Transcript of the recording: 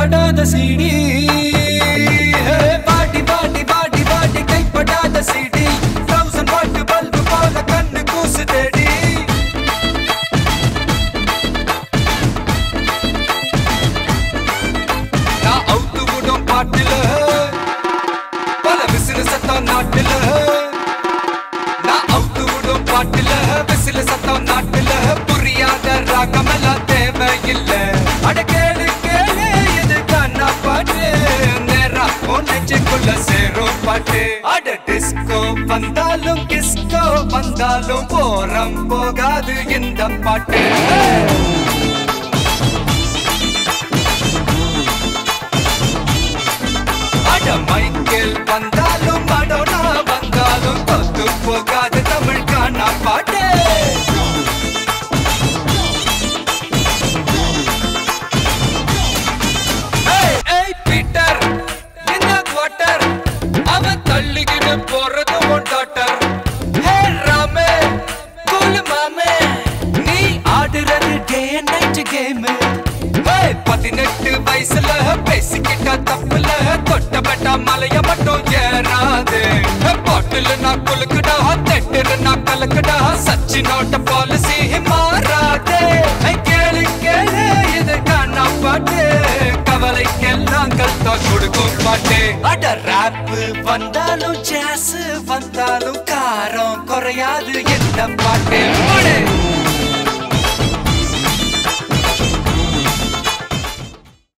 கைப்படாத CD பாட்டி பாட்டி பாட்டி பாட்டி கைப்படாத சீடி 1000 வாட் பல்பு போல கண்ணு கூசு தேடி நான் அவுத்து விடும் பாட்டுல பல விசிறு சத்தம் நாட்டுல நான் அவுத்து விடும் பாட்டுல விசிறு சத்தம் நாட்டுல புரியாத ராகமெல்லாம் தேவையில்லை அட கேளு கேளு இது கண்ணா பாட்டு நேரா நெஞ்சுக்குள்ள சேரும் பாட்டு அட டிஸ்கோ வந்தாலும் கிஸ்கோ வந்தாலும் போரம் போகாது இந்த பாட்டு அட மைக்கேல் வந்தாலும் மடோனா வந்தாலும் தொத்து போகாது தமிழ் காணா பாட்டு போறது உன் டாக்டர் ஹே ராமே கூல் மாமே நீ ஆடுறது டே அண்ட் நைட் கேம் ஹே 18 வயசுல பேசிக்கிட்ட தப்புல தொட்டப்பட்ட மலைய மட்டும் ஏறாது பாட்டில் நான் குலுக்குடா தெட்டுரு நான் கலக்குடா சச்சினோட பாலிசி மாறாது கேளு கேளு இது காணா பாட்டு கவலைக்கெல்லாம் கல்தா கொடுக்கும் பாட்டு அட ராப் வந்தாலும் ஜாஸ் வந்தாலும் காரம் குறையாது இந்த பாட்டு